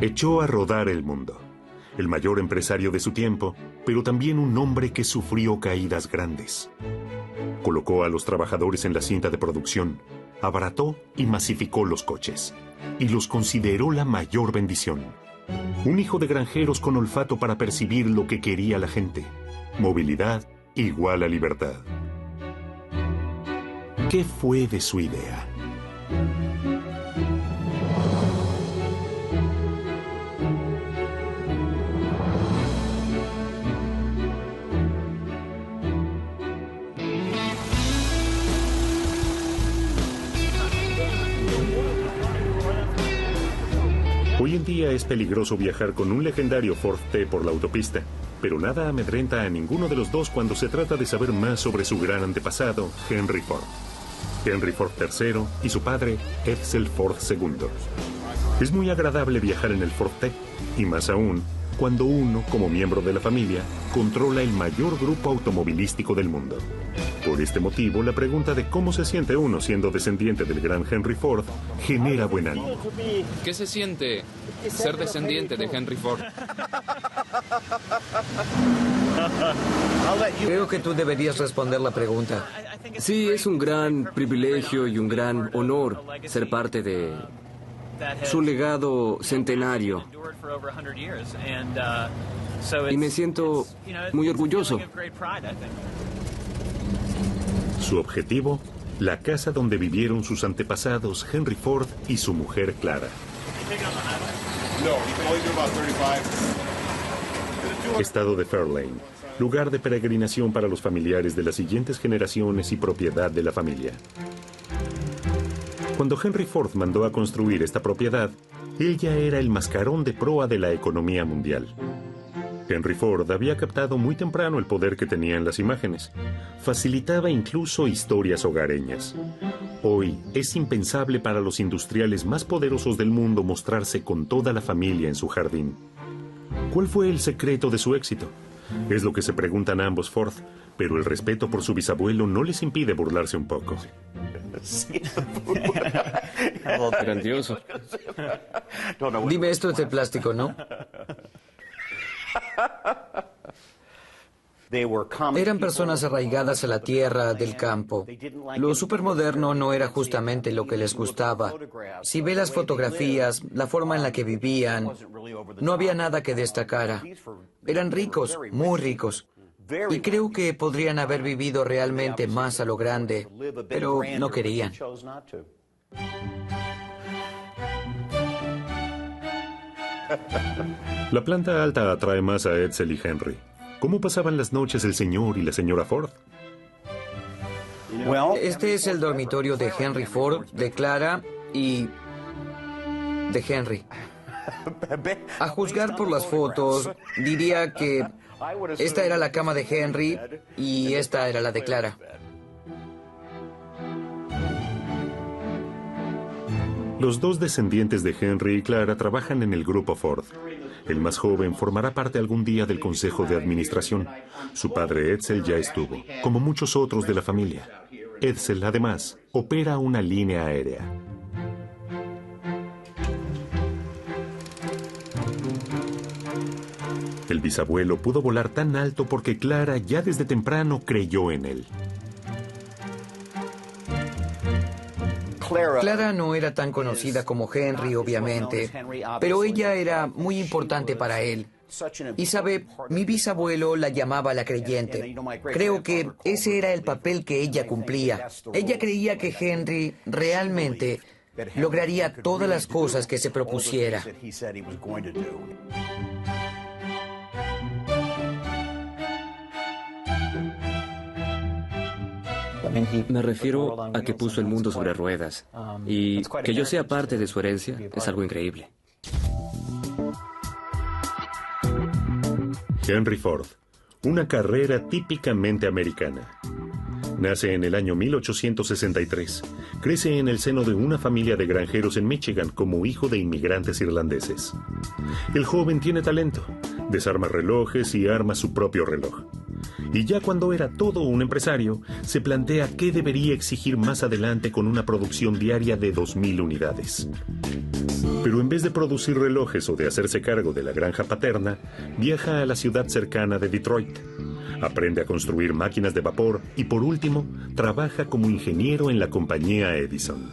Echó a rodar el mundo. El mayor empresario de su tiempo, pero también un hombre que sufrió caídas grandes. Colocó a los trabajadores en la cinta de producción, abarató y masificó los coches, y los consideró la mayor bendición. Un hijo de granjeros con olfato para percibir lo que quería la gente. Movilidad igual a libertad. ¿Qué fue de su idea? Hoy en día es peligroso viajar con un legendario Ford T por la autopista, pero nada amedrenta a ninguno de los dos cuando se trata de saber más sobre su gran antepasado, Henry Ford. Henry Ford III y su padre, Edsel Ford II. Es muy agradable viajar en el Ford T, y más aún cuando uno, como miembro de la familia, controla el mayor grupo automovilístico del mundo. Por este motivo, la pregunta de cómo se siente uno siendo descendiente del gran Henry Ford genera buen ánimo. ¿Qué se siente ser descendiente de Henry Ford? Creo que tú deberías responder la pregunta. Sí, es un gran privilegio y un gran honor ser parte de su legado centenario. Y me siento muy orgulloso. Su objetivo, la casa donde vivieron sus antepasados Henry Ford y su mujer Clara. Estado de Fairlane, lugar de peregrinación para los familiares de las siguientes generaciones y propiedad de la familia. Cuando Henry Ford mandó a construir esta propiedad, él ya era el mascarón de proa de la economía mundial. Henry Ford había captado muy temprano el poder que tenían las imágenes. Facilitaba incluso historias hogareñas. Hoy es impensable para los industriales más poderosos del mundo mostrarse con toda la familia en su jardín. ¿Cuál fue el secreto de su éxito? Es lo que se preguntan ambos Ford, pero el respeto por su bisabuelo no les impide burlarse un poco. Grandioso. Dime, esto es de plástico, ¿no? Eran personas arraigadas a la tierra del campo. Lo supermoderno no era justamente lo que les gustaba. Si ve las fotografías, la forma en la que vivían, no había nada que destacara. Eran ricos, muy ricos. Y creo que podrían haber vivido realmente más a lo grande, pero no querían. La planta alta atrae más a Edsel y Henry. ¿Cómo pasaban las noches el señor y la señora Ford? Este es el dormitorio de Henry Ford, de Clara y de Henry. A juzgar por las fotos, diría que esta era la cama de Henry y esta era la de Clara. Los dos descendientes de Henry y Clara trabajan en el grupo Ford. El más joven formará parte algún día del consejo de administración. Su padre Edsel ya estuvo, como muchos otros de la familia. Edsel, además, opera una línea aérea. El bisabuelo pudo volar tan alto porque Clara ya desde temprano creyó en él. Clara no era tan conocida como Henry, obviamente, pero ella era muy importante para él. Y sabe, mi bisabuelo la llamaba la creyente. Creo que ese era el papel que ella cumplía. Ella creía que Henry realmente lograría todas las cosas que se propusiera. Me refiero a que puso el mundo sobre ruedas. Y que yo sea parte de su herencia es algo increíble. Henry Ford, una carrera típicamente americana. Nace en el año 1863. Crece en el seno de una familia de granjeros en Michigan como hijo de inmigrantes irlandeses. El joven tiene talento. Desarma relojes y arma su propio reloj. Y ya cuando era todo un empresario, se plantea qué debería exigir más adelante con una producción diaria de 2.000 unidades. Pero en vez de producir relojes o de hacerse cargo de la granja paterna, viaja a la ciudad cercana de Detroit. Aprende a construir máquinas de vapor y, por último, trabaja como ingeniero en la compañía Edison.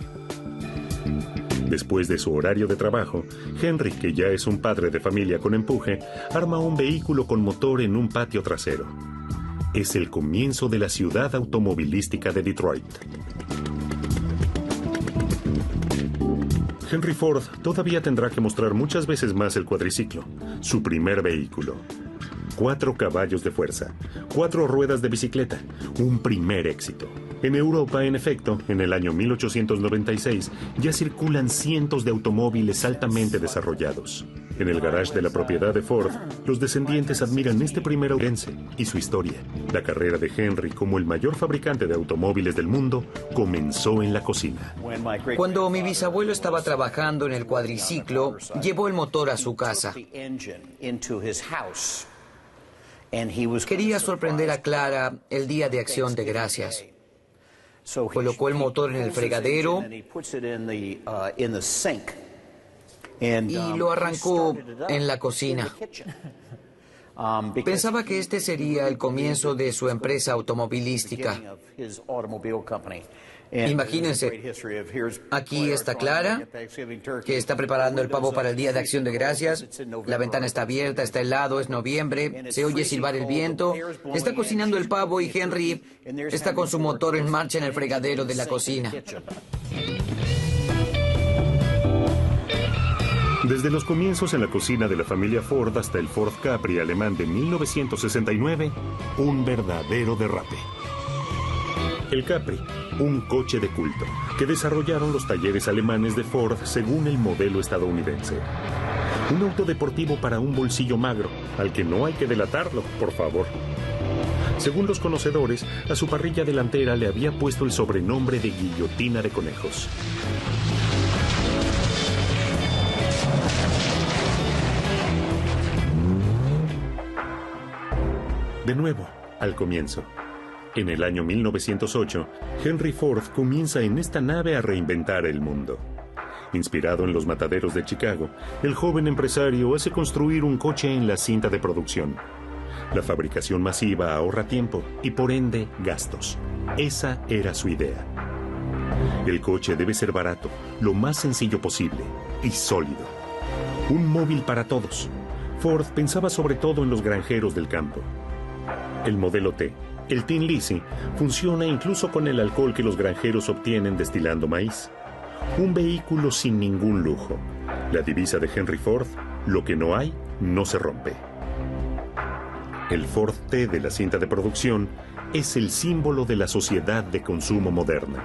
Después de su horario de trabajo, Henry, que ya es un padre de familia con empuje, arma un vehículo con motor en un patio trasero. Es el comienzo de la ciudad automovilística de Detroit. Henry Ford todavía tendrá que mostrar muchas veces más el cuadriciclo, su primer vehículo. 4 caballos de fuerza, 4 ruedas de bicicleta, un primer éxito. En Europa, en efecto, en el año 1896, ya circulan cientos de automóviles altamente desarrollados. En el garage de la propiedad de Ford, los descendientes admiran este primer aurense y su historia. La carrera de Henry como el mayor fabricante de automóviles del mundo comenzó en la cocina. Cuando mi bisabuelo estaba trabajando en el cuadriciclo, llevó el motor a su casa. Quería sorprender a Clara el día de Acción de Gracias. Colocó el motor en el fregadero y lo arrancó en la cocina. Pensaba que este sería el comienzo de su empresa automovilística. Imagínense, aquí está Clara, que está preparando el pavo para el Día de Acción de Gracias. La ventana está abierta, está helado, es noviembre, se oye silbar el viento. Está cocinando el pavo y Henry está con su motor en marcha en el fregadero de la cocina. Desde los comienzos en la cocina de la familia Ford hasta el Ford Capri alemán de 1969, un verdadero derrape. El Capri, un coche de culto, que desarrollaron los talleres alemanes de Ford según el modelo estadounidense. Un auto deportivo para un bolsillo magro, al que no hay que delatarlo, por favor. Según los conocedores, a su parrilla delantera le había puesto el sobrenombre de guillotina de conejos. De nuevo, al comienzo. En el año 1908, Henry Ford comienza en esta nave a reinventar el mundo. Inspirado en los mataderos de Chicago, el joven empresario hace construir un coche en la cinta de producción. La fabricación masiva ahorra tiempo y, por ende, gastos. Esa era su idea. El coche debe ser barato, lo más sencillo posible y sólido. Un móvil para todos. Ford pensaba sobre todo en los granjeros del campo. El modelo T, el Tin Lizzie, funciona incluso con el alcohol que los granjeros obtienen destilando maíz. Un vehículo sin ningún lujo. La divisa de Henry Ford, lo que no hay, no se rompe. El Ford T de la cinta de producción es el símbolo de la sociedad de consumo moderna.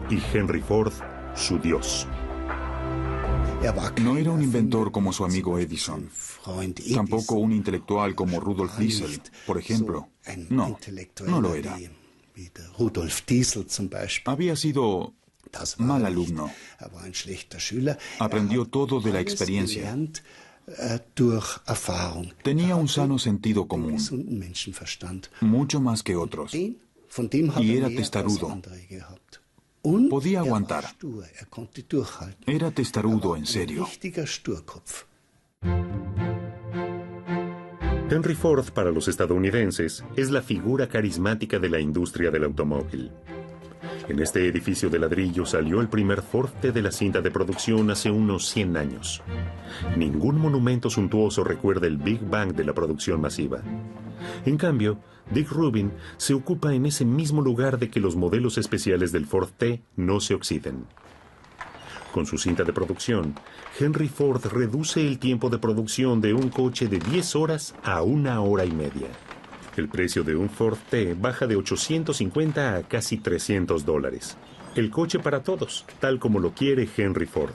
Y Henry Ford, su dios. No era un inventor como su amigo Edison. Tampoco un intelectual como Rudolf Diesel, por ejemplo. No, no lo era. Había sido mal alumno. Aprendió todo de la experiencia. Tenía un sano sentido común, mucho más que otros. Y era testarudo. Podía aguantar. Era testarudo en serio. Henry Ford, para los estadounidenses, es la figura carismática de la industria del automóvil. En este edificio de ladrillo salió el primer Ford T de la cinta de producción hace unos 100 años. Ningún monumento suntuoso recuerda el Big Bang de la producción masiva. En cambio, Dick Rubin se ocupa en ese mismo lugar de que los modelos especiales del Ford T no se oxiden. Con su cinta de producción, Henry Ford reduce el tiempo de producción de un coche de 10 horas a 1 hora y media. El precio de un Ford T baja de $850 a casi $300. El coche para todos, tal como lo quiere Henry Ford.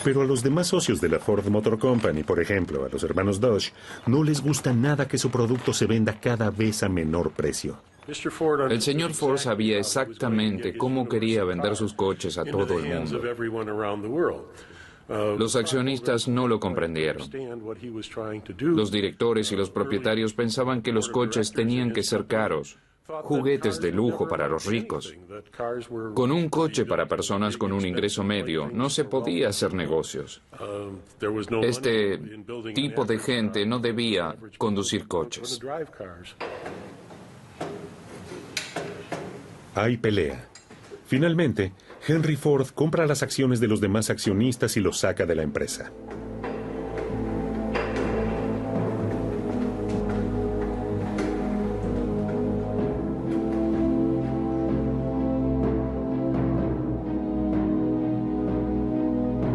Pero a los demás socios de la Ford Motor Company, por ejemplo, a los hermanos Dodge, no les gusta nada que su producto se venda cada vez a menor precio. El señor Ford sabía exactamente cómo quería vender sus coches a todo el mundo. Los accionistas no lo comprendieron. Los directores y los propietarios pensaban que los coches tenían que ser caros, juguetes de lujo para los ricos. Con un coche para personas con un ingreso medio no se podía hacer negocios. Este tipo de gente no debía conducir coches. Hay pelea. Finalmente, Henry Ford compra las acciones de los demás accionistas y los saca de la empresa.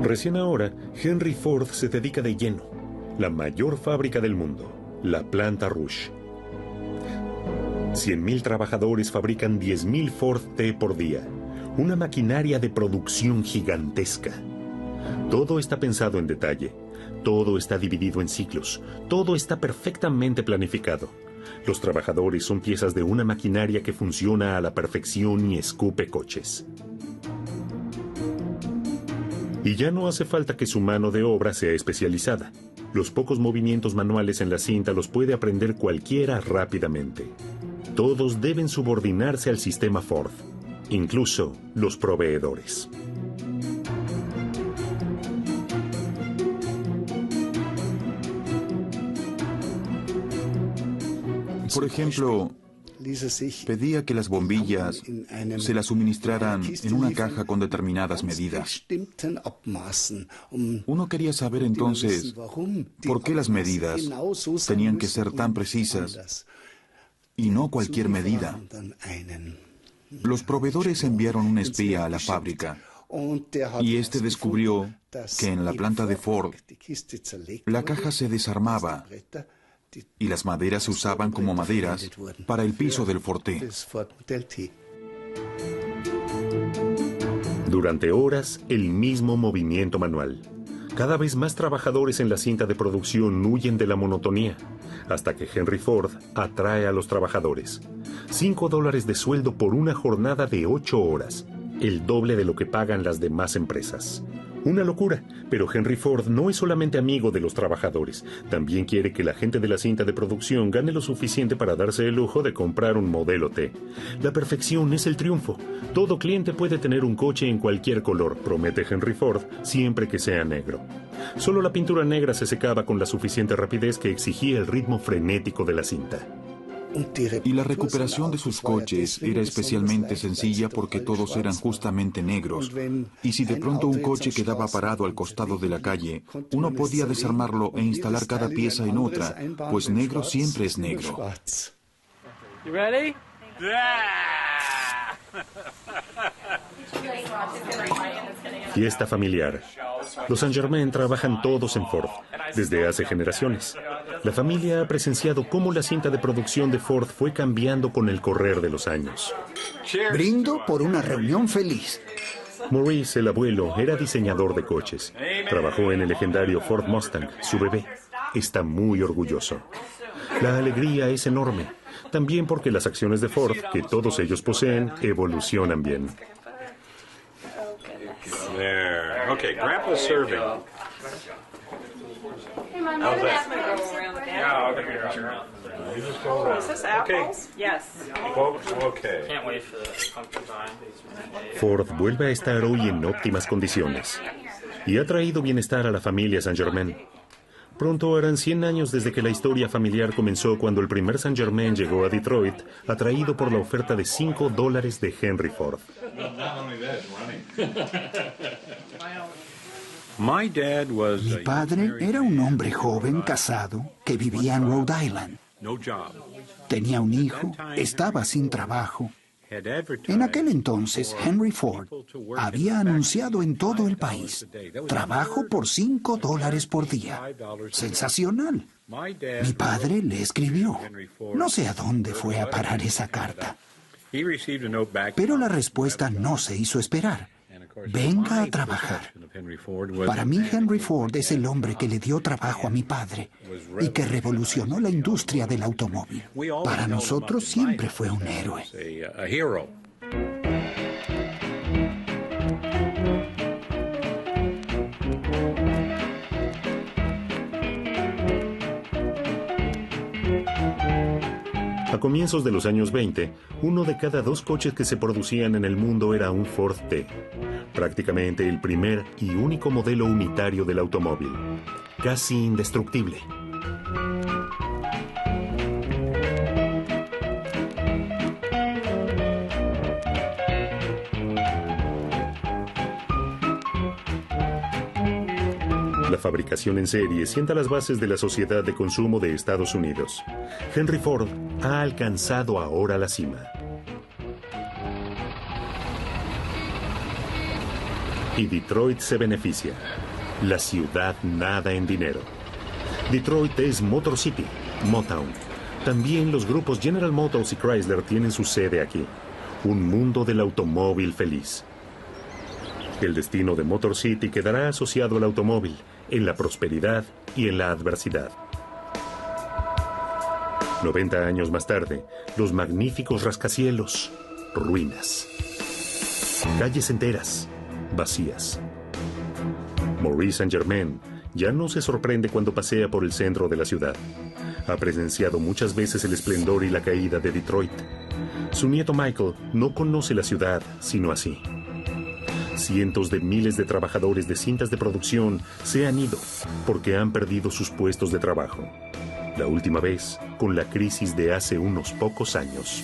Recién ahora, Henry Ford se dedica de lleno. La mayor fábrica del mundo, la planta Rouge. 100,000 trabajadores fabrican 10,000 Ford T por día. Una maquinaria de producción gigantesca. Todo está pensado en detalle. Todo está dividido en ciclos. Todo está perfectamente planificado. Los trabajadores son piezas de una maquinaria que funciona a la perfección y escupe coches. Y ya no hace falta que su mano de obra sea especializada. Los pocos movimientos manuales en la cinta los puede aprender cualquiera rápidamente. Todos deben subordinarse al sistema Ford, incluso los proveedores. Por ejemplo, pedía que las bombillas se las suministraran en una caja con determinadas medidas. Uno quería saber entonces por qué las medidas tenían que ser tan precisas y no cualquier medida. Los proveedores enviaron un espía a la fábrica y este descubrió que en la planta de Ford la caja se desarmaba y las maderas se usaban como maderas para el piso del Ford T. Durante horas, el mismo movimiento manual. Cada vez más trabajadores en la cinta de producción huyen de la monotonía, hasta que Henry Ford atrae a los trabajadores. $5 de sueldo por una jornada de 8 horas, el doble de lo que pagan las demás empresas. Una locura, pero Henry Ford no es solamente amigo de los trabajadores, también quiere que la gente de la cinta de producción gane lo suficiente para darse el lujo de comprar un modelo T. La perfección es el triunfo. Todo cliente puede tener un coche en cualquier color, promete Henry Ford, siempre que sea negro. Solo la pintura negra se secaba con la suficiente rapidez que exigía el ritmo frenético de la cinta. Y la recuperación de sus coches era especialmente sencilla porque todos eran justamente negros. Y si de pronto un coche quedaba parado al costado de la calle, uno podía desarmarlo e instalar cada pieza en otra, pues negro siempre es negro. Fiesta familiar. Los Saint-Germain trabajan todos en Ford, desde hace generaciones. La familia ha presenciado cómo la cinta de producción de Ford fue cambiando con el correr de los años. Brindo por una reunión feliz. Maurice, el abuelo, era diseñador de coches. Trabajó en el legendario Ford Mustang, su bebé. Está muy orgulloso. La alegría es enorme, también porque las acciones de Ford, que todos ellos poseen, evolucionan bien. There. Okay, Grandpa's serving. How's that? Is this apples? Yes. Okay. Can't wait for the pumpkin pie. Ford vuelve a estar hoy en óptimas condiciones y ha traído bienestar a la familia Saint-Germain. Pronto harán 100 años desde que la historia familiar comenzó cuando el primer Saint-Germain llegó a Detroit, atraído por la oferta de $5 de Henry Ford. Mi padre era un hombre joven casado que vivía en Rhode Island. Tenía un hijo, estaba sin trabajo. En aquel entonces, Henry Ford había anunciado en todo el país: trabajo por $5 por día. Sensacional. Mi padre le escribió. No sé a dónde fue a parar esa carta. Pero la respuesta no se hizo esperar. venga a trabajar. Para mí, Henry Ford es el hombre que le dio trabajo a mi padre y que revolucionó la industria del automóvil. Para nosotros siempre fue un héroe. A comienzos de los años 20, uno de cada 2 coches que se producían en el mundo era un Ford T, prácticamente el primer y único modelo unitario del automóvil, casi indestructible. La fabricación en serie sienta las bases de la sociedad de consumo de Estados Unidos. Henry Ford ha alcanzado ahora la cima. Y Detroit se beneficia. La ciudad nada en dinero. Detroit es Motor City, Motown. También los grupos General Motors y Chrysler tienen su sede aquí. Un mundo del automóvil feliz. El destino de Motor City quedará asociado al automóvil, en la prosperidad y en la adversidad. 90 años más tarde, los magníficos rascacielos, ruinas. Calles enteras, vacías. Maurice Saint-Germain ya no se sorprende cuando pasea por el centro de la ciudad. Ha presenciado muchas veces el esplendor y la caída de Detroit. Su nieto Michael no conoce la ciudad sino así. Cientos de miles de trabajadores de cintas de producción se han ido porque han perdido sus puestos de trabajo. La última vez con la crisis de hace unos pocos años.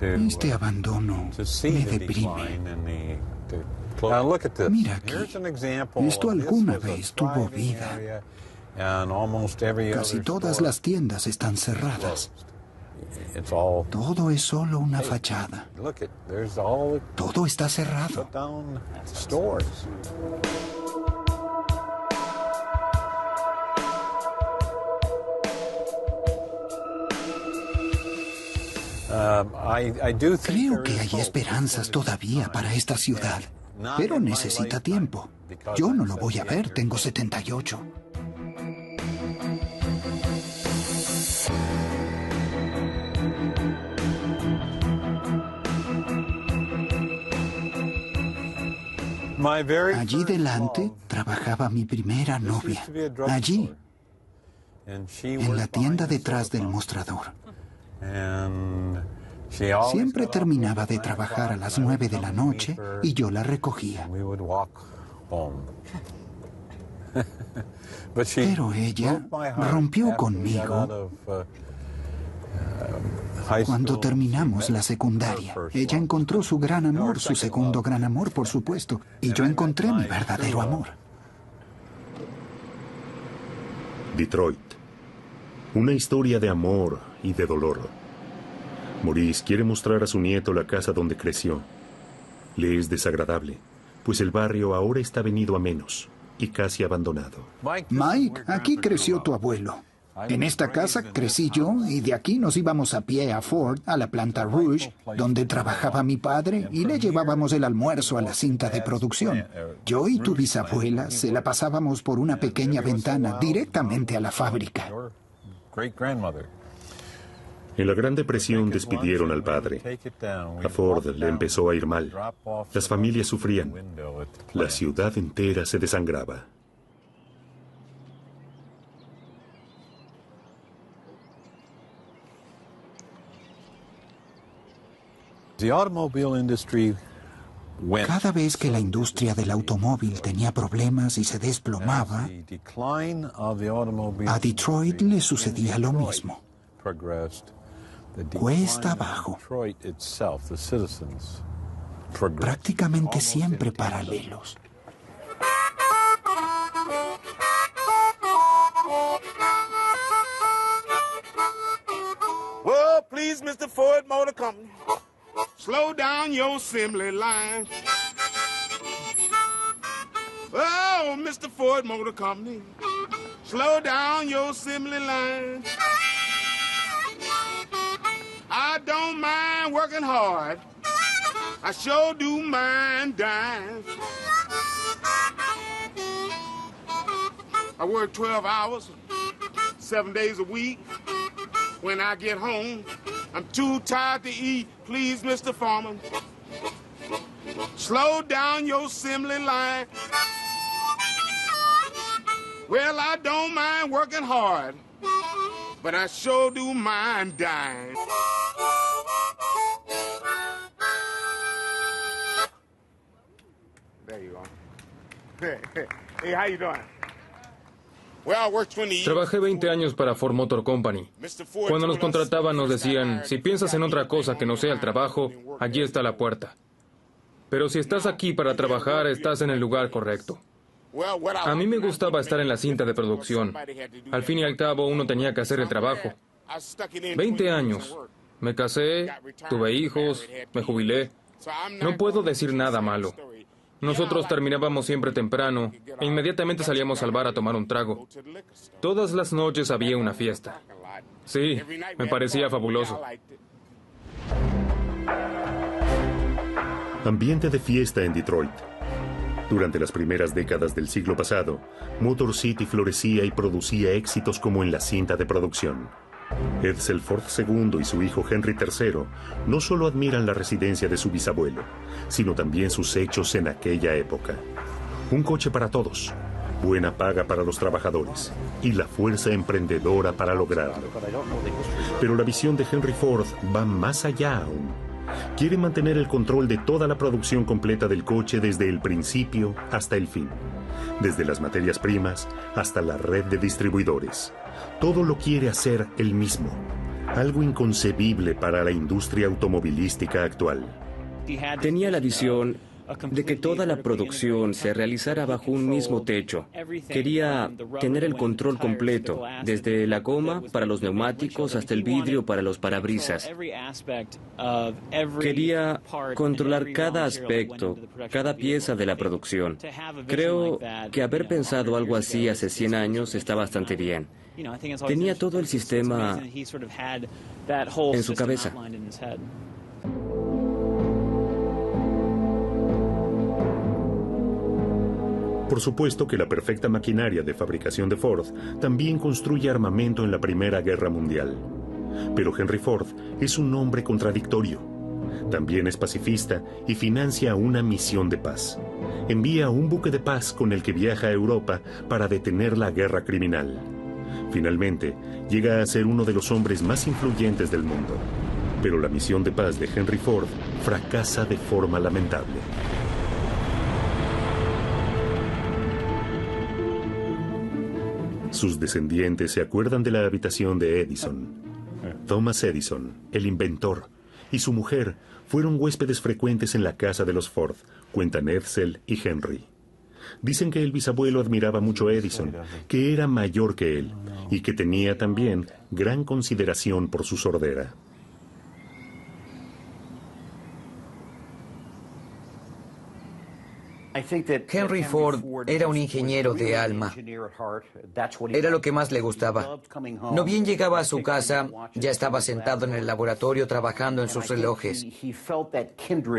Este abandono me deprime. Mira aquí, esto alguna vez tuvo vida. Casi todas las tiendas están cerradas. Todo es solo una fachada. Todo está cerrado. Creo que hay esperanzas todavía para esta ciudad, pero necesita tiempo. Yo no lo voy a ver, tengo 78. Allí delante trabajaba mi primera novia. Allí, en la tienda detrás del mostrador. Siempre terminaba de trabajar a las 9 de la noche y yo la recogía. Pero ella rompió conmigo cuando terminamos la secundaria. Ella encontró su gran amor, su segundo gran amor, por supuesto, y yo encontré mi verdadero amor. Detroit. Una historia de amor y de dolor. Maurice quiere mostrar a su nieto la casa donde creció. Le es desagradable, pues el barrio ahora está venido a menos y casi abandonado. Mike, aquí creció tu abuelo. En esta casa crecí yo y de aquí nos íbamos a pie a Ford, a la planta Rouge, donde trabajaba mi padre, y le llevábamos el almuerzo a la cinta de producción. Yo y tu bisabuela se la pasábamos por una pequeña ventana directamente a la fábrica. En la Gran Depresión despidieron al padre. A Ford le empezó a ir mal. Las familias sufrían. La ciudad entera se desangraba. Cada vez que la industria del automóvil tenía problemas y se desplomaba, a Detroit le sucedía lo mismo. Cuesta abajo. Prácticamente siempre paralelos. Well, please, Mr. Ford Motor Company, slow down your assembly line. Oh, Mr. Ford Motor Company, slow down your assembly line. I don't mind working hard I sure do mind dying. I work 12 hours, 7 days a week. When I get home, I'm too tired to eat. Please, Mr. Foreman, slow down your assembly line. Well, I don't mind working hard, but I sure do mind dying. There you are. Hey, how you doing? Trabajé 20 años para Ford Motor Company. Cuando nos contrataban nos decían, si piensas en otra cosa que no sea el trabajo, allí está la puerta. Pero si estás aquí para trabajar, estás en el lugar correcto. A mí me gustaba estar en la cinta de producción. Al fin y al cabo, uno tenía que hacer el trabajo. 20 años. Me casé, tuve hijos, me jubilé. No puedo decir nada malo. Nosotros terminábamos siempre temprano e inmediatamente salíamos al bar a tomar un trago. Todas las noches había una fiesta. Sí, me parecía fabuloso. Ambiente de fiesta en Detroit. Durante las primeras décadas del siglo pasado, Motor City florecía y producía éxitos como en la cinta de producción. Edsel Ford II y su hijo Henry III no solo admiran la residencia de su bisabuelo, sino también sus hechos en aquella época. Un coche para todos, buena paga para los trabajadores y la fuerza emprendedora para lograrlo. Pero la visión de Henry Ford va más allá aún. Quiere mantener el control de toda la producción completa del coche desde el principio hasta el fin, desde las materias primas hasta la red de distribuidores. Todo lo quiere hacer él mismo, algo inconcebible para la industria automovilística actual. Tenía la visión de que toda la producción se realizara bajo un mismo techo. Quería tener el control completo, desde la goma para los neumáticos hasta el vidrio para los parabrisas. Quería controlar cada aspecto, cada pieza de la producción. Creo que haber pensado algo así hace 100 años está bastante bien. Tenía todo el sistema en su cabeza. Por supuesto que la perfecta maquinaria de fabricación de Ford también construye armamento en la Primera Guerra Mundial. Pero Henry Ford es un hombre contradictorio. También es pacifista y financia una misión de paz. Envía un buque de paz con el que viaja a Europa para detener la guerra criminal. Finalmente, llega a ser uno de los hombres más influyentes del mundo. Pero la misión de paz de Henry Ford fracasa de forma lamentable. Sus descendientes se acuerdan de la habitación de Edison. Thomas Edison, el inventor, y su mujer fueron huéspedes frecuentes en la casa de los Ford, cuentan Edsel y Henry. Dicen que el bisabuelo admiraba mucho a Edison, que era mayor que él, y que tenía también gran consideración por su sordera. Henry Ford era un ingeniero de alma. Era lo que más le gustaba. No bien llegaba a su casa, ya estaba sentado en el laboratorio trabajando en sus relojes.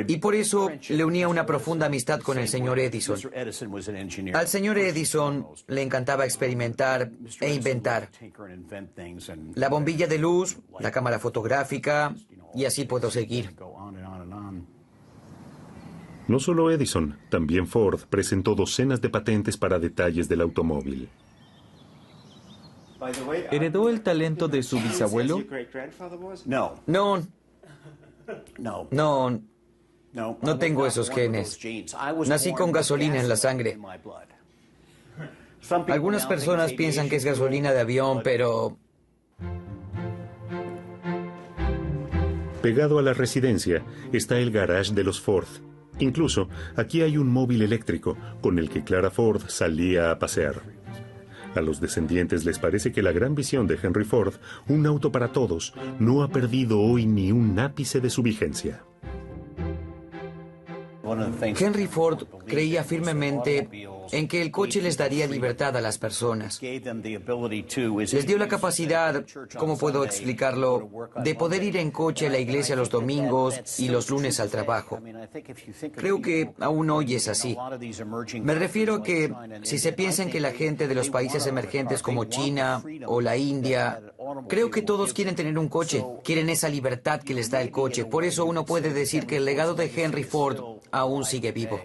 Y por eso le unía una profunda amistad con el señor Edison. Al señor Edison le encantaba experimentar e inventar. La bombilla de luz, la cámara fotográfica, y así puedo seguir. No solo Edison, también Ford presentó docenas de patentes para detalles del automóvil. ¿Heredó el talento de su bisabuelo? No tengo esos genes. Nací con gasolina en la sangre. Algunas personas piensan que es gasolina de avión, pero... Pegado a la residencia está el garage de los Ford. Incluso, aquí hay un móvil eléctrico con el que Clara Ford salía a pasear. A los descendientes les parece que la gran visión de Henry Ford, un auto para todos, no ha perdido hoy ni un ápice de su vigencia. Henry Ford creía firmemente en que el coche les daría libertad a las personas. Les dio la capacidad, ¿cómo puedo explicarlo?, de poder ir en coche a la iglesia los domingos y los lunes al trabajo. Creo que aún hoy es así. Me refiero a que si se piensa en que la gente de los países emergentes como China o la India, creo que todos quieren tener un coche, quieren esa libertad que les da el coche. Por eso uno puede decir que el legado de Henry Ford aún sigue vivo.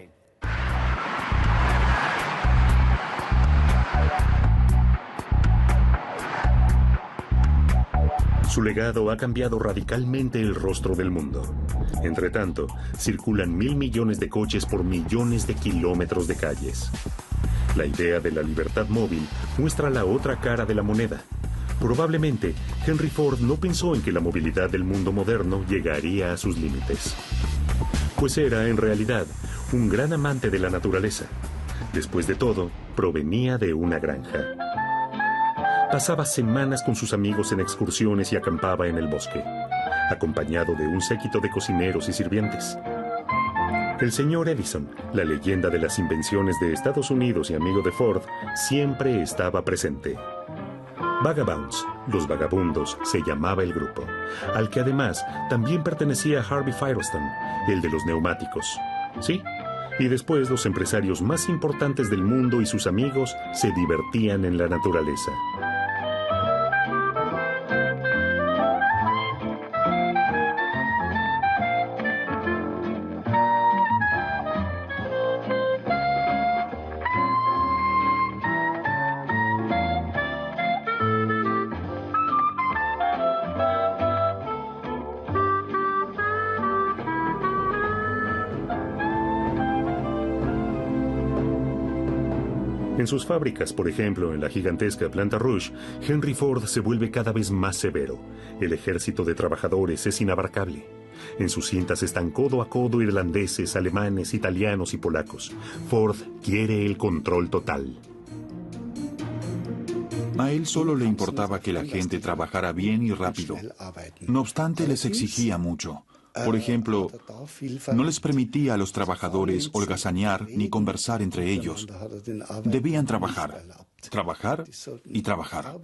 Su legado ha cambiado radicalmente el rostro del mundo. Entre tanto, circulan 1.000 millones de coches por millones de kilómetros de calles. La idea de la libertad móvil muestra la otra cara de la moneda. Probablemente, Henry Ford no pensó en que la movilidad del mundo moderno llegaría a sus límites. Pues era, en realidad, un gran amante de la naturaleza. Después de todo, provenía de una granja. Pasaba semanas con sus amigos en excursiones y acampaba en el bosque, acompañado de un séquito de cocineros y sirvientes. El señor Edison, la leyenda de las invenciones de Estados Unidos y amigo de Ford, siempre estaba presente. Vagabonds, los vagabundos, se llamaba el grupo, al que además también pertenecía Harvey Firestone, el de los neumáticos. Sí, y después los empresarios más importantes del mundo y sus amigos se divertían en la naturaleza. En sus fábricas, por ejemplo, en la gigantesca planta Rouge, Henry Ford se vuelve cada vez más severo. El ejército de trabajadores es inabarcable. En sus cintas están codo a codo irlandeses, alemanes, italianos y polacos. Ford quiere el control total. A él solo le importaba que la gente trabajara bien y rápido. No obstante, les exigía mucho. Por ejemplo, no les permitía a los trabajadores holgazanear ni conversar entre ellos. Debían trabajar, trabajar y trabajar.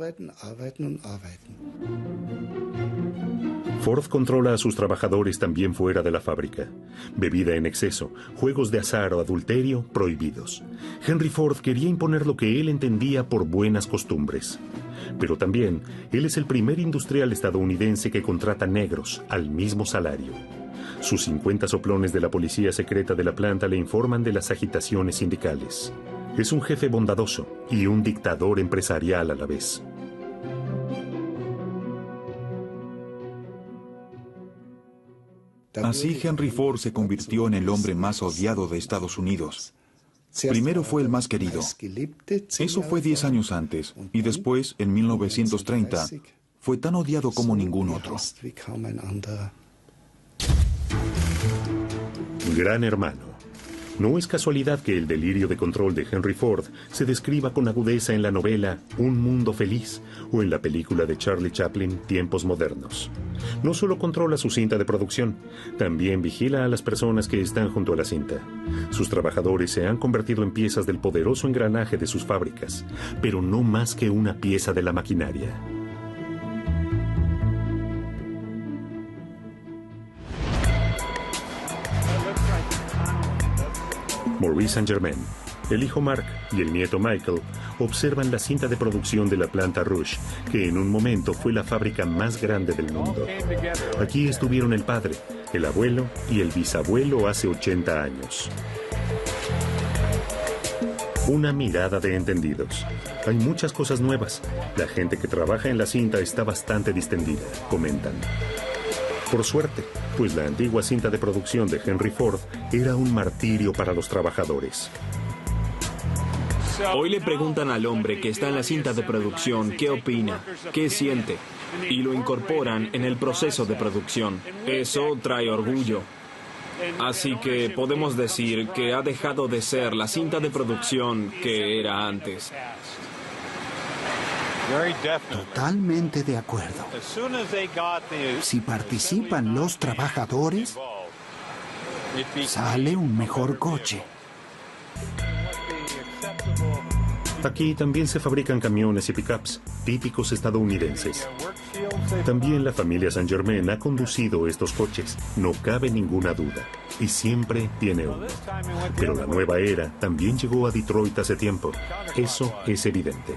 Ford controla a sus trabajadores también fuera de la fábrica. Bebida en exceso, juegos de azar o adulterio prohibidos. Henry Ford quería imponer lo que él entendía por buenas costumbres. Pero también, él es el primer industrial estadounidense que contrata negros al mismo salario. Sus 50 soplones de la policía secreta de la planta le informan de las agitaciones sindicales. Es un jefe bondadoso y un dictador empresarial a la vez. Así Henry Ford se convirtió en el hombre más odiado de Estados Unidos. Primero fue el más querido. Eso fue 10 años antes, y después, en 1930, fue tan odiado como ningún otro. Gran Hermano. No es casualidad que el delirio de control de Henry Ford se describa con agudeza en la novela Un Mundo Feliz o en la película de Charlie Chaplin, Tiempos Modernos. No solo controla su cinta de producción, también vigila a las personas que están junto a la cinta. Sus trabajadores se han convertido en piezas del poderoso engranaje de sus fábricas, pero no más que una pieza de la maquinaria. Maurice Saint-Germain, el hijo Mark y el nieto Michael observan la cinta de producción de la planta Rouge, que en un momento fue la fábrica más grande del mundo. Aquí estuvieron el padre, el abuelo y el bisabuelo hace 80 años. Una mirada de entendidos. Hay muchas cosas nuevas. La gente que trabaja en la cinta está bastante distendida, comentan. Por suerte, pues la antigua cinta de producción de Henry Ford era un martirio para los trabajadores. Hoy le preguntan al hombre que está en la cinta de producción qué opina, qué siente, y lo incorporan en el proceso de producción. Eso trae orgullo. Así que podemos decir que ha dejado de ser la cinta de producción que era antes. Totalmente de acuerdo. Si participan los trabajadores, sale un mejor coche. Aquí también se fabrican camiones y pickups, típicos estadounidenses. También la familia Saint Germain ha conducido estos coches, no cabe ninguna duda, y siempre tiene uno. Pero la nueva era también llegó a Detroit hace tiempo, eso es evidente.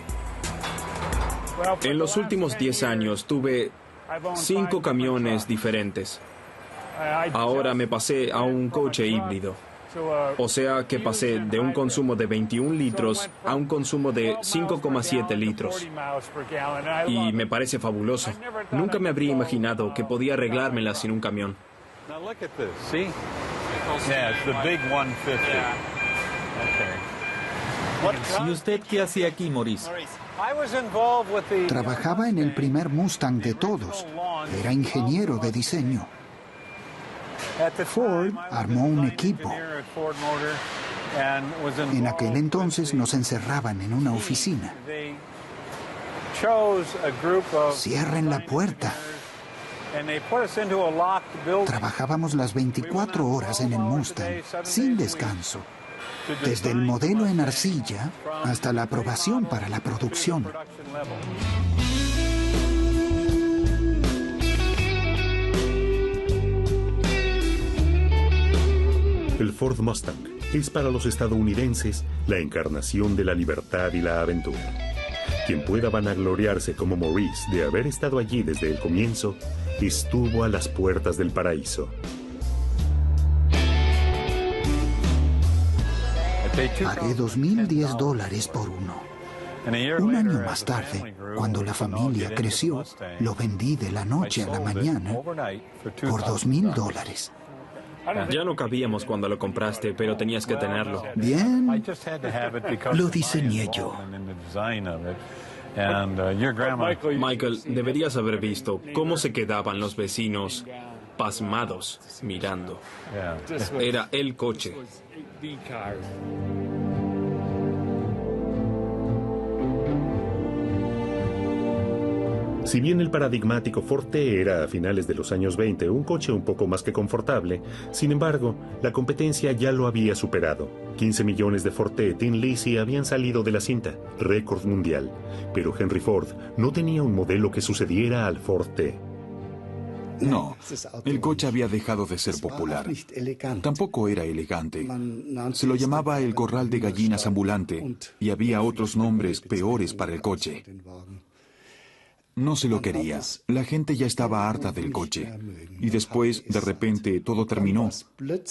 En los últimos 10 años tuve 5 camiones diferentes. Ahora me pasé a un coche híbrido. O sea que pasé de un consumo de 21 litros a un consumo de 5,7 litros. Y me parece fabuloso. Nunca me habría imaginado que podía arreglármela sin un camión. ¿Y usted qué hacía aquí, Maurice? Trabajaba en el primer Mustang de todos. Era ingeniero de diseño. Ford armó un equipo. En aquel entonces nos encerraban en una oficina. Cierren la puerta. Trabajábamos las 24 horas en el Mustang, sin descanso. Desde el modelo en arcilla hasta la aprobación para la producción. El Ford Mustang es para los estadounidenses la encarnación de la libertad y la aventura. Quien pueda vanagloriarse como Maurice de haber estado allí desde el comienzo, estuvo a las puertas del paraíso. Pagué $2,010 por uno. Un año más tarde, cuando la familia creció, lo vendí de la noche a la mañana por $2,000. Ya no cabíamos cuando lo compraste, pero tenías que tenerlo. Bien, lo diseñé yo. Michael, deberías haber visto cómo se quedaban los vecinos pasmados mirando. Era el coche. Si bien el paradigmático Ford T era a finales de los años 20 un coche un poco más que confortable, sin embargo, la competencia ya lo había superado. 15 millones de Ford T Tin Lizzie habían salido de la cinta, récord mundial. Pero Henry Ford no tenía un modelo que sucediera al Ford T. No, el coche había dejado de ser popular. Tampoco era elegante. Se lo llamaba el corral de gallinas ambulante y había otros nombres peores para el coche. No se lo quería. La gente ya estaba harta del coche. Y después, de repente, todo terminó.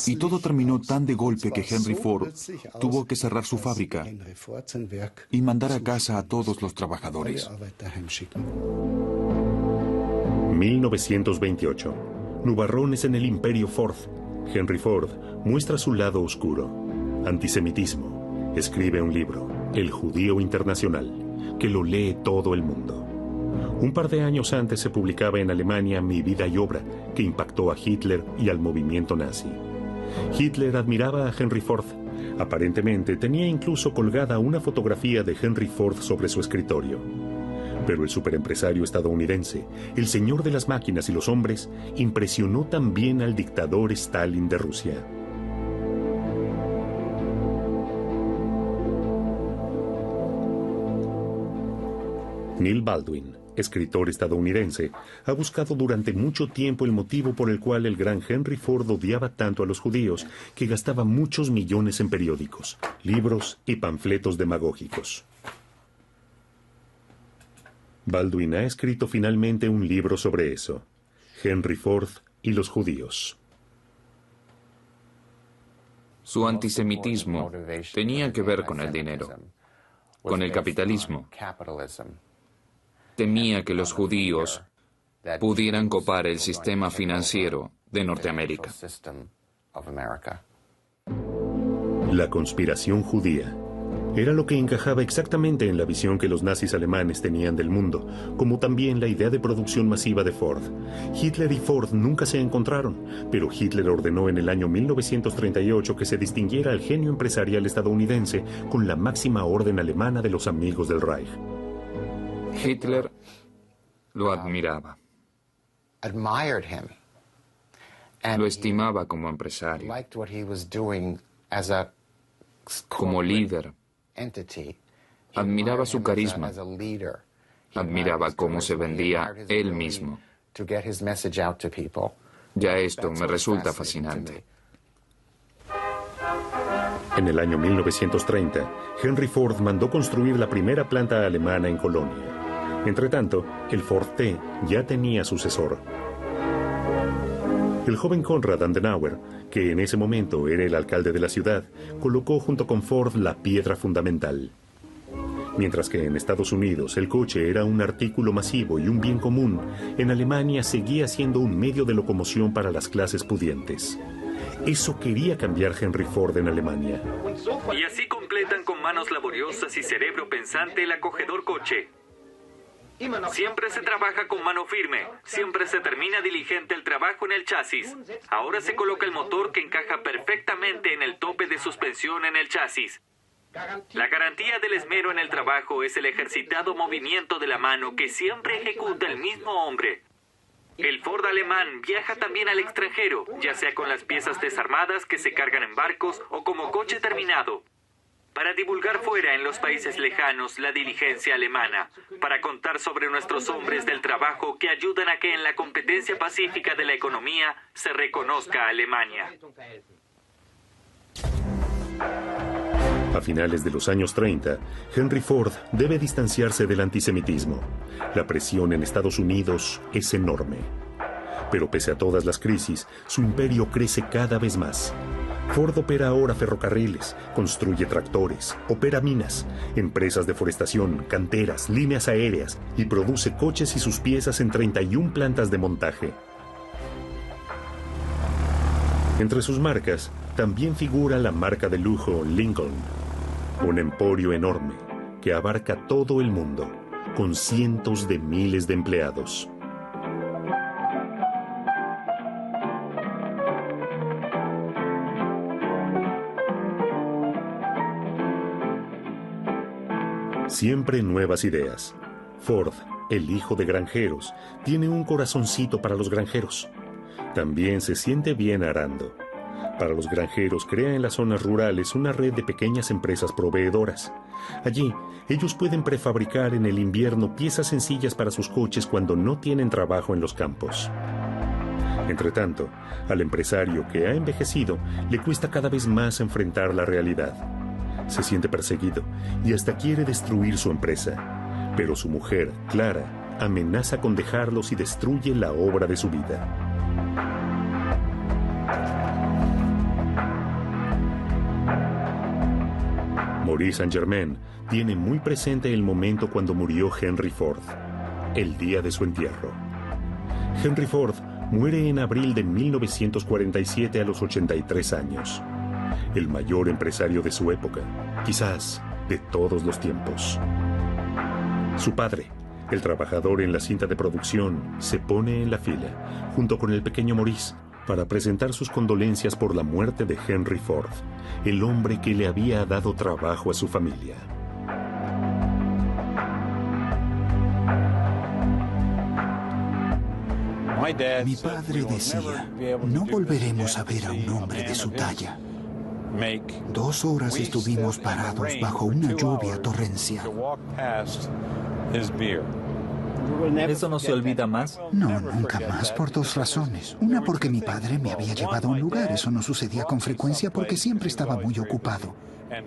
Y todo terminó tan de golpe que Henry Ford tuvo que cerrar su fábrica y mandar a casa a todos los trabajadores. 1928. Nubarrones en el imperio Ford. Henry Ford muestra su lado oscuro. Antisemitismo. Escribe un libro, El Judío Internacional, que lo lee todo el mundo. Un par de años antes se publicaba en Alemania Mi vida y obra, que impactó a Hitler y al movimiento nazi. Hitler admiraba a Henry Ford. Aparentemente tenía incluso colgada una fotografía de Henry Ford sobre su escritorio. Pero el superempresario estadounidense, el señor de las máquinas y los hombres, impresionó también al dictador Stalin de Rusia. Neil Baldwin, escritor estadounidense, ha buscado durante mucho tiempo el motivo por el cual el gran Henry Ford odiaba tanto a los judíos que gastaba muchos millones en periódicos, libros y panfletos demagógicos. Baldwin ha escrito finalmente un libro sobre eso, Henry Ford y los judíos. Su antisemitismo tenía que ver con el dinero, con el capitalismo. Temía que los judíos pudieran copar el sistema financiero de Norteamérica. La conspiración judía era lo que encajaba exactamente en la visión que los nazis alemanes tenían del mundo, como también la idea de producción masiva de Ford. Hitler y Ford nunca se encontraron, pero Hitler ordenó en el año 1938 que se distinguiera al genio empresarial estadounidense con la máxima orden alemana de los amigos del Reich. Hitler lo admiraba. Lo estimaba como empresario, como líder. Admiraba su carisma. Admiraba cómo se vendía él mismo. Ya esto me resulta fascinante. En el año 1930, Henry Ford mandó construir la primera planta alemana en Colonia. Entretanto, el Ford T ya tenía sucesor. El joven Konrad Adenauer, que en ese momento era el alcalde de la ciudad, colocó junto con Ford la piedra fundamental. Mientras que en Estados Unidos el coche era un artículo masivo y un bien común, en Alemania seguía siendo un medio de locomoción para las clases pudientes. Eso quería cambiar Henry Ford en Alemania. Y así completan con manos laboriosas y cerebro pensante el acogedor coche. Siempre se trabaja con mano firme, siempre se termina diligente el trabajo en el chasis. Ahora se coloca el motor que encaja perfectamente en el tope de suspensión en el chasis. La garantía del esmero en el trabajo es el ejercitado movimiento de la mano que siempre ejecuta el mismo hombre. El Ford alemán viaja también al extranjero, ya sea con las piezas desarmadas que se cargan en barcos o como coche terminado. Para divulgar fuera en los países lejanos la diligencia alemana, para contar sobre nuestros hombres del trabajo que ayudan a que en la competencia pacífica de la economía se reconozca a Alemania. A finales de los años 30, Henry Ford debe distanciarse del antisemitismo. La presión en Estados Unidos es enorme. Pero pese a todas las crisis, su imperio crece cada vez más. Ford opera ahora ferrocarriles, construye tractores, opera minas, empresas de forestación, canteras, líneas aéreas y produce coches y sus piezas en 31 plantas de montaje. Entre sus marcas, también figura la marca de lujo Lincoln, un emporio enorme que abarca todo el mundo, con cientos de miles de empleados. Siempre nuevas ideas. Ford, el hijo de granjeros, tiene un corazoncito para los granjeros. También se siente bien arando. Para los granjeros crea en las zonas rurales una red de pequeñas empresas proveedoras. Allí, ellos pueden prefabricar en el invierno piezas sencillas para sus coches cuando no tienen trabajo en los campos. Entretanto, al empresario que ha envejecido le cuesta cada vez más enfrentar la realidad. Se siente perseguido y hasta quiere destruir su empresa. Pero su mujer, Clara, amenaza con dejarlos y destruye la obra de su vida. Maurice Saint-Germain tiene muy presente el momento cuando murió Henry Ford, el día de su entierro. Henry Ford muere en abril de 1947 a los 83 años. El mayor empresario de su época, quizás de todos los tiempos. Su padre, el trabajador en la cinta de producción, se pone en la fila, junto con el pequeño Maurice, para presentar sus condolencias por la muerte de Henry Ford, el hombre que le había dado trabajo a su familia. Mi padre decía, no volveremos a ver a un hombre de su talla. 2 horas estuvimos parados bajo una lluvia torrencial. ¿Eso no se olvida más? No, nunca más, por 2 razones. Una, porque mi padre me había llevado a un lugar. Eso no sucedía con frecuencia porque siempre estaba muy ocupado.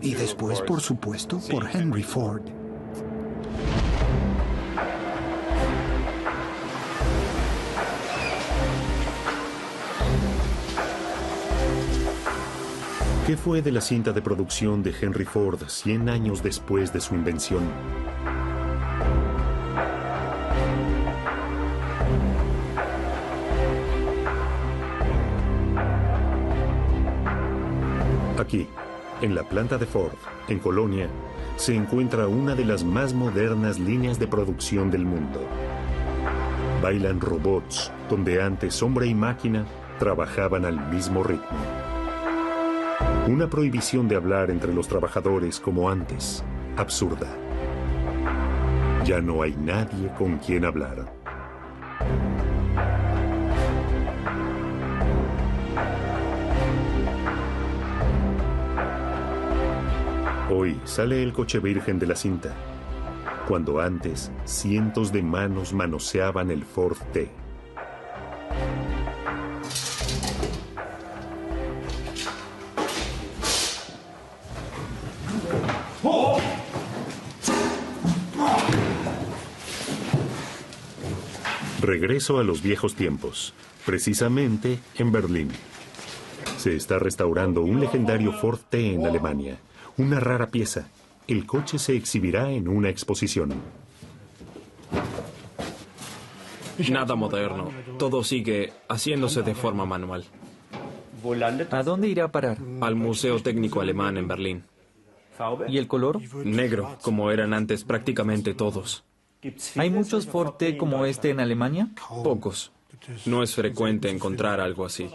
Y después, por supuesto, por Henry Ford. ¿Qué fue de la cinta de producción de Henry Ford 100 años después de su invención? Aquí, en la planta de Ford, en Colonia, se encuentra una de las más modernas líneas de producción del mundo. Bailan robots, donde antes hombre y máquina trabajaban al mismo ritmo. Una prohibición de hablar entre los trabajadores como antes, absurda. Ya no hay nadie con quien hablar. Hoy sale el coche virgen de la cinta, cuando antes cientos de manos manoseaban el Ford T. Regreso a los viejos tiempos, precisamente en Berlín. Se está restaurando un legendario Ford T en Alemania, una rara pieza. El coche se exhibirá en una exposición. Nada moderno. Todo sigue haciéndose de forma manual. ¿A dónde irá a parar? Al Museo Técnico Alemán en Berlín. ¿Y el color? Negro, como eran antes prácticamente todos. ¿Hay muchos Ford T como este en Alemania? Pocos. No es frecuente encontrar algo así.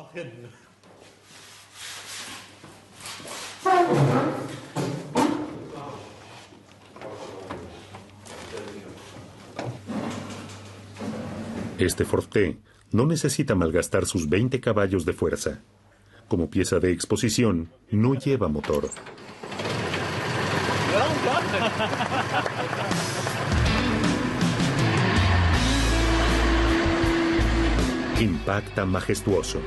Este Ford T no necesita malgastar sus 20 caballos de fuerza. Como pieza de exposición, no lleva motor. Impacta majestuoso.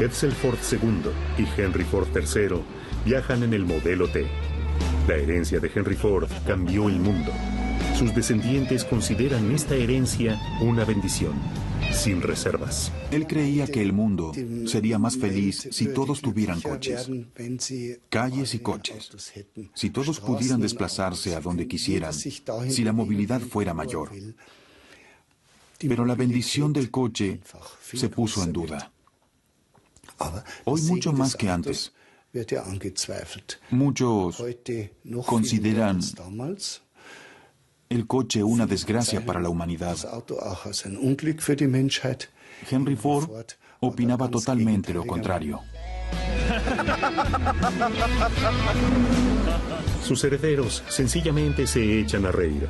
Edsel Ford II y Henry Ford III viajan en el modelo T. La herencia de Henry Ford cambió el mundo. Sus descendientes consideran esta herencia una bendición, sin reservas. Él creía que el mundo sería más feliz si todos tuvieran coches, calles y coches, si todos pudieran desplazarse a donde quisieran, si la movilidad fuera mayor. Pero la bendición del coche se puso en duda. Hoy mucho más que antes. Muchos consideran el coche una desgracia para la humanidad. Henry Ford opinaba totalmente lo contrario. Sus herederos sencillamente se echan a reír.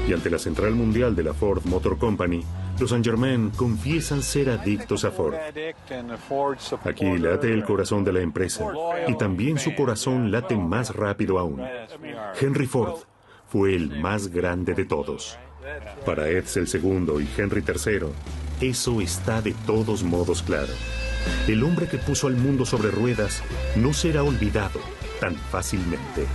Y ante la central mundial de la Ford Motor Company, los Saint-Germain confiesan ser adictos a Ford. Aquí late el corazón de la empresa, y también su corazón late más rápido aún. Henry Ford fue el más grande de todos. Para Edsel II y Henry III, eso está de todos modos claro. El hombre que puso al mundo sobre ruedas no será olvidado tan fácilmente.